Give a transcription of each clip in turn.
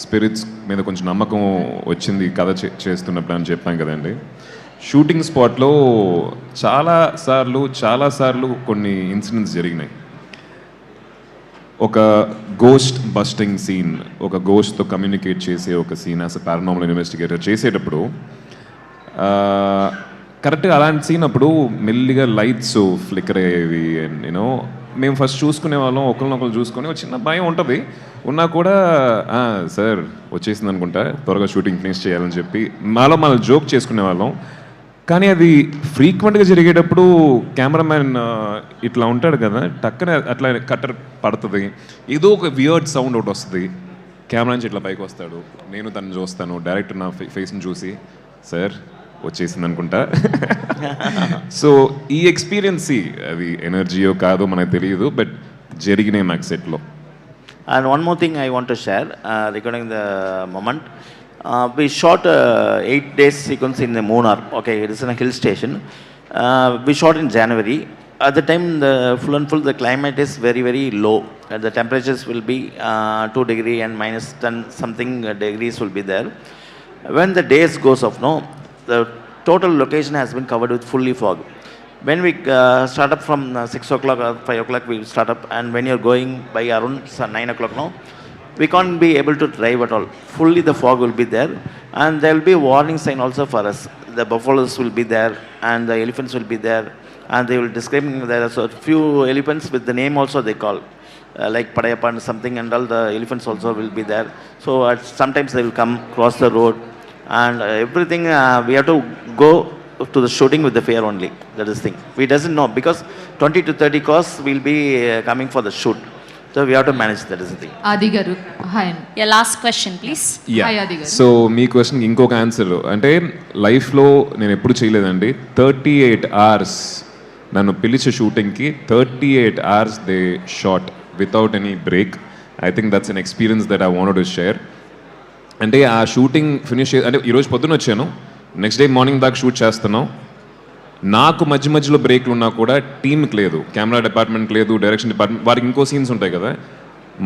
Spirits మీద కొంచెం నమ్మకం వచ్చింది కథ చేస్తున్నప్పుడు అని చెప్పాం కదండి. షూటింగ్ స్పాట్లో చాలాసార్లు కొన్ని ఇన్సిడెంట్స్ జరిగినాయి. ఒక గోస్ట్ బస్టింగ్ సీన్, ఒక గోస్ట్తో కమ్యూనికేట్ చేసే ఒక scene as a paranormal investigator చేసేటప్పుడు కరెక్ట్గా అలాంటి సీన్ అప్పుడు మెల్లిగా లైట్స్ ఫ్లిక్కర్ అయ్యేవి. అండ్ యూనో మేము ఫస్ట్ చూసుకునే వాళ్ళం, ఒకరినొకరు చూసుకొని ఒక చిన్న భయం ఉంటుంది. ఉన్నా కూడా సార్ వచ్చేసింది అనుకుంటా, త్వరగా షూటింగ్ ఫినిష్ చేయాలని చెప్పి మనం జోక్ చేసుకునే వాళ్ళం. కానీ అది ఫ్రీక్వెంట్గా జరిగేటప్పుడు కెమెరామ్యాన్ ఇట్లా ఉంటాడు కదా, టక్కనే అట్లా కట్టర్ పడుతుంది, ఏదో ఒక వియర్డ్ సౌండ్ ఒకటి వస్తుంది, కెమెరా నుంచి ఇట్లా పైకి వస్తాడు, నేను తను చూస్తాను, డైరెక్టర్ నా ఫేస్ని చూసి సార్ వచ్చేసింది అనుకుంటా. సో ఈ ఎక్స్పీరియన్స్ అది ఎనర్జీయో కాదో మనకు తెలియదు, బట్ జరిగినాయి మాకు సెట్లో. And one more thing I want to share regarding the moment. We shot 8 days sequence in the Munnar. Okay, it is in a hill station. We shot in January. At the time, the full the climate is very, very low. The temperatures will be 2 degrees and minus 10 something degrees will be there. When the days goes off, no, the total location has been covered with fully fog. When we start up from 6 o'clock or 5 o'clock, we will start up, and when you're going by around 9 o'clock, no, we can't be able to drive at all. Fully the fog will be there, and there will be a warning sign also for us. The buffaloes will be there, and the elephants will be there, and they will describe. There are so few elephants with the name also they call, like Padayappa and something, and all the elephants also will be there. So sometimes they will come cross the road, and everything we have to go to the shooting with the fear only. That is thing. We doesn't know because 20 to 30 cars will be coming for the shoot. So we have to manage. That is the thing. Adi garu, hi. Your last question, please. Yeah. Hi, Adi garu. So మీ క్వశ్చన్కి ఇంకొక answer అంటే లైఫ్లో నేను ఎప్పుడు చేయలేదండి. 38 hours నన్ను పిలిచే షూటింగ్కి 38 hours they shot without any break. I think that's an experience that I wanted to share. అంటే ఆ షూటింగ్ ఫినిష్ అంటే ఈరోజు పొద్దున వచ్చాను, నెక్స్ట్ డే మార్నింగ్ దాకా షూట్ చేస్తున్నాం. నాకు మధ్యలో బ్రేక్లు ఉన్నా కూడా టీంకి లేదు, కెమెరా డిపార్ట్మెంట్ లేదు, డైరెక్షన్ డిపార్ట్మెంట్, వారికి ఇంకో సీన్స్ ఉంటాయి కదా,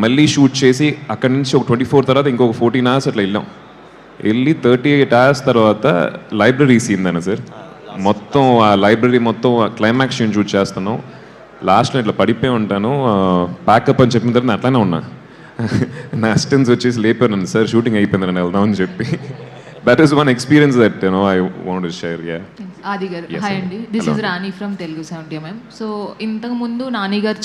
మళ్ళీ షూట్ చేసి అక్కడి నుంచి ఒక 24 తర్వాత ఇంకొక 14 hours అట్లా వెళ్ళి 38 hours తర్వాత లైబ్రరీ సీన్ దాన్ని సార్, మొత్తం ఆ లైబ్రరీ మొత్తం క్లైమాక్స్ సీన్ షూట్ చేస్తున్నాం. లాస్ట్లో ఇట్లా పడిపోయి ఉంటాను, ప్యాకప్ అని చెప్పిన తర్వాత నేను అట్లానే ఉన్నా. నా అసిస్టెంట్స్ వచ్చేసి లేపాను, సార్ షూటింగ్ అయిపోయిందని వెళ్దామని చెప్పి. That is one experience that I want to share. Yeah. Adi garu, Yes, hi andi. This hello. is Rani from Telugu 70mm. So ఇంతకు ముందు నాని గారు